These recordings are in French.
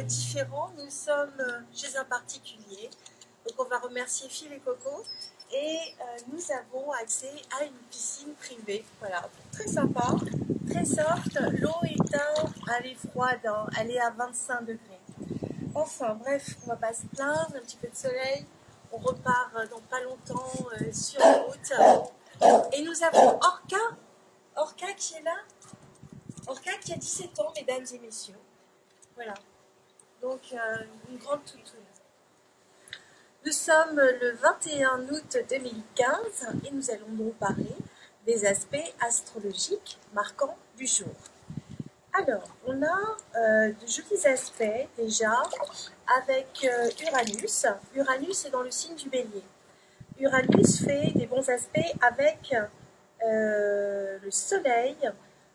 Différent. Nous sommes chez un particulier, donc on va remercier Phil et Coco, et nous avons accès à une piscine privée, voilà, très sympa, très soft, l'eau elle est froide, hein, elle est à 25 degrés. Enfin bref, on va pas se plaindre, un petit peu de soleil, on repart dans pas longtemps sur la route, et nous avons Orca qui est là, Orca qui a 17 ans, mesdames et messieurs, voilà. Donc, une grande toutoune. Nous sommes le 21 août 2015 et nous allons donc parler des aspects astrologiques marquants du jour. Alors, on a de jolis aspects déjà avec Uranus. Uranus est dans le signe du Bélier. Uranus fait des bons aspects avec le Soleil.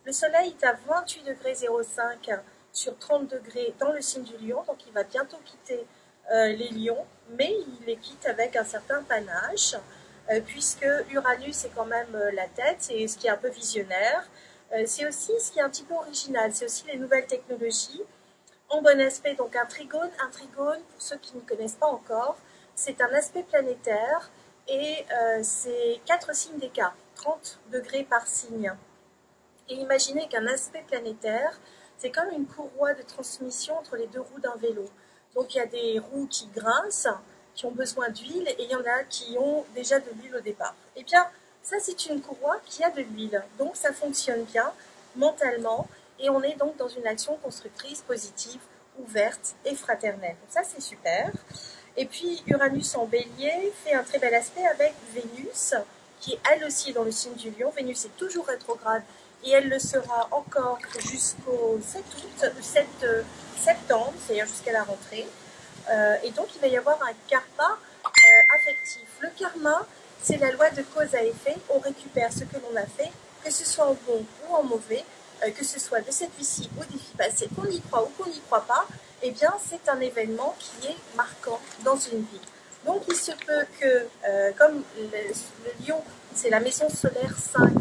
Le Soleil est à 28 degrés 05 sur 30 degrés dans le signe du Lion, donc il va bientôt quitter les Lions, mais il les quitte avec un certain panache, puisque Uranus est quand même la tête, c'est ce qui est un peu visionnaire, c'est aussi ce qui est un petit peu original, c'est aussi les nouvelles technologies, en bon aspect, donc un trigone, pour ceux qui ne connaissent pas encore, c'est un aspect planétaire, et c'est 4 signes d'écart, 30 degrés par signe, et imaginez qu'un aspect planétaire, c'est comme une courroie de transmission entre les deux roues d'un vélo. Donc il y a des roues qui grincent, qui ont besoin d'huile, et il y en a qui ont déjà de l'huile au départ. Eh bien, ça c'est une courroie qui a de l'huile. Donc ça fonctionne bien mentalement, et on est donc dans une action constructrice, positive, ouverte et fraternelle. Donc ça c'est super. Et puis Uranus en Bélier fait un très bel aspect avec Vénus, qui elle aussi est dans le signe du Lion. Vénus est toujours rétrograde, et elle le sera encore jusqu'au 7 septembre, c'est-à-dire jusqu'à la rentrée. Et donc, il va y avoir un karma affectif. Le karma, c'est la loi de cause à effet. On récupère ce que l'on a fait, que ce soit en bon ou en mauvais, que ce soit de cette vie-ci ou des vies passées, qu'on y croit ou qu'on n'y croit pas, eh bien, c'est un événement qui est marquant dans une vie. Donc, il se peut que, comme le Lion, c'est la maison solaire 5,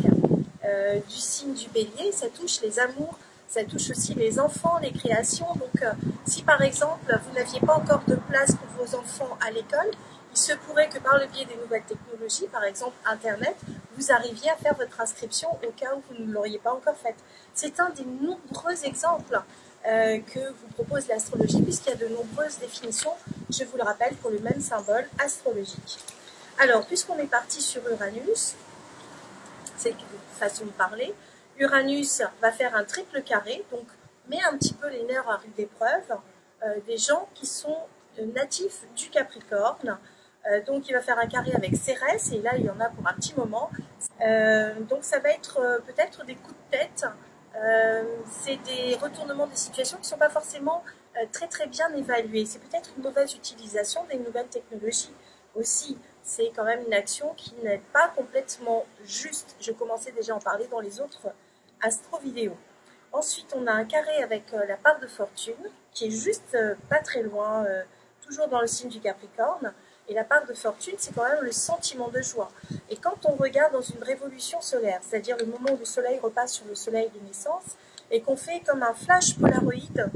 du signe du Bélier, ça touche les amours, ça touche aussi les enfants, les créations. Donc, si par exemple, vous n'aviez pas encore de place pour vos enfants à l'école, il se pourrait que par le biais des nouvelles technologies, par exemple Internet, vous arriviez à faire votre inscription au cas où vous ne l'auriez pas encore faite. C'est un des nombreux exemples que vous propose l'astrologie, puisqu'il y a de nombreuses définitions, je vous le rappelle, pour le même symbole astrologique. Alors, puisqu'on est parti sur Uranus, c'est une façon de parler. Uranus va faire un triple carré, donc met un petit peu les nerfs à rude épreuve des gens qui sont natifs du Capricorne. Donc il va faire un carré avec Cérès, et là il y en a pour un petit moment. Donc ça va être peut-être des coups de tête, c'est des retournements de situation qui ne sont pas forcément très bien évalués. C'est peut-être une mauvaise utilisation des nouvelles technologies aussi. C'est quand même une action qui n'est pas complètement juste. Je commençais déjà à en parler dans les autres astro-vidéos. Ensuite, on a un carré avec la part de fortune, qui est juste pas très loin, toujours dans le signe du Capricorne. Et la part de fortune, c'est quand même le sentiment de joie. Et quand on regarde dans une révolution solaire, c'est-à-dire le moment où le soleil repasse sur le soleil de naissance, et qu'on fait comme un flash polaroïde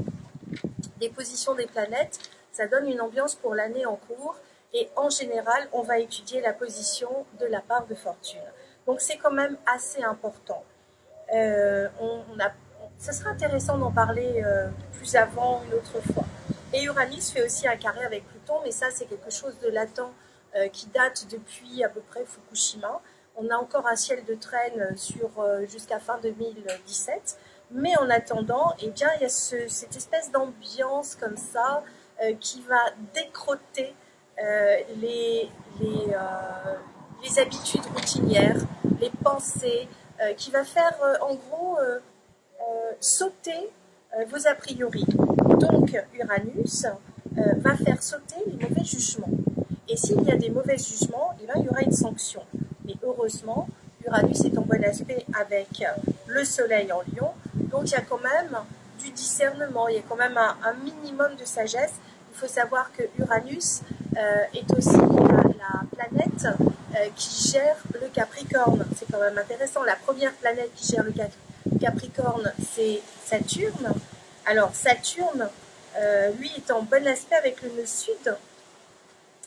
des positions des planètes, ça donne une ambiance pour l'année en cours. Et en général, on va étudier la position de la part de fortune. Donc c'est quand même assez important. Ça sera intéressant d'en parler plus avant une autre fois. Et Uranus fait aussi un carré avec Pluton, mais ça c'est quelque chose de latent qui date depuis à peu près Fukushima. On a encore un ciel de traîne jusqu'à fin 2017. Mais en attendant, eh bien, il y a cette espèce d'ambiance comme ça qui va décrotter les habitudes routinières, les pensées, qui va faire en gros sauter vos a priori. Donc Uranus va faire sauter les mauvais jugements. Et s'il y a des mauvais jugements, eh bien, il y aura une sanction. Mais heureusement, Uranus est en bon aspect avec le Soleil en Lion, Donc il y a quand même du discernement, il y a quand même un minimum de sagesse. Il faut savoir que Uranus est aussi la planète qui gère le Capricorne. C'est quand même intéressant. La première planète qui gère le Capricorne, c'est Saturne. Alors Saturne, lui, est en bon aspect avec le nœud sud.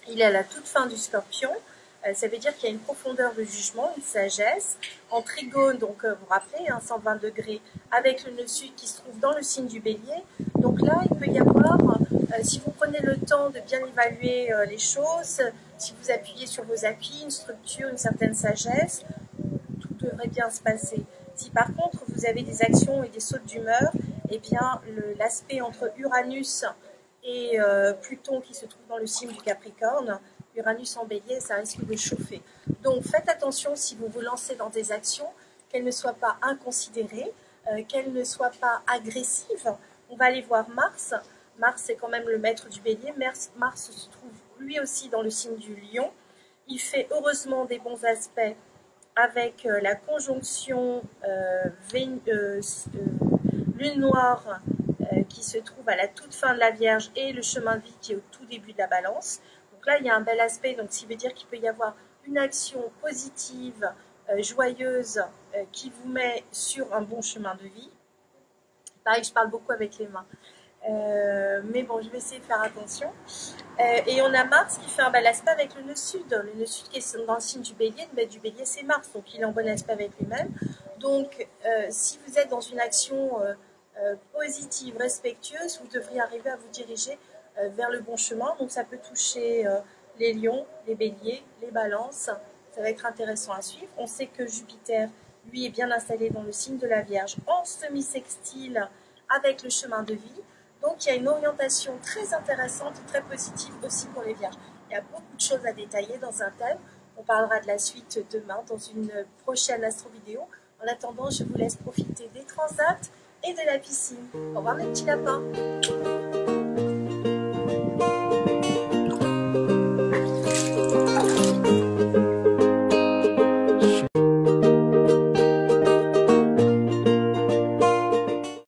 Il est à la toute fin du Scorpion. Ça veut dire qu'il y a une profondeur de jugement, une sagesse. En trigone, donc vous vous rappelez, 120 degrés, avec le nœud sud qui se trouve dans le signe du Bélier. Donc là, il peut y avoir, si vous prenez le temps de bien évaluer les choses, si vous appuyez sur vos acquis, une structure, une certaine sagesse, tout devrait bien se passer. Si par contre vous avez des actions et des sautes d'humeur, eh bien l'aspect entre Uranus et Pluton qui se trouve dans le signe du Capricorne, Uranus en Bélier, ça risque de chauffer. Donc faites attention si vous vous lancez dans des actions, qu'elles ne soient pas inconsidérées, qu'elles ne soient pas agressives. On va aller voir Mars. Mars, c'est quand même le maître du Bélier. Mars se trouve lui aussi dans le signe du Lion. Il fait heureusement des bons aspects avec la conjonction Lune Noire qui se trouve à la toute fin de la Vierge et le chemin de vie qui est au tout début de la Balance. Donc là, il y a un bel aspect, donc ça veut dire qu'il peut y avoir une action positive, joyeuse, qui vous met sur un bon chemin de vie. Pareil, je parle beaucoup avec les mains. Mais bon, je vais essayer de faire attention. Et on a Mars qui fait un bel aspect avec le nœud sud. Le nœud sud qui est dans le signe du Bélier, le maître du Bélier, c'est Mars, donc il est en bon aspect avec lui-même. Donc, si vous êtes dans une action positive, respectueuse, vous devriez arriver à vous diriger vers le bon chemin. Donc ça peut toucher les lions, les béliers, les balances. Ça va être intéressant à suivre. On sait que Jupiter, lui, est bien installé dans le signe de la Vierge en semi-sextile avec le chemin de vie. Donc il y a une orientation très intéressante, très positive aussi pour les Vierges. Il y a beaucoup de choses à détailler dans un thème. On parlera de la suite demain dans une prochaine astro-vidéo. En attendant, je vous laisse profiter des transats et de la piscine. Au revoir mes petits lapins.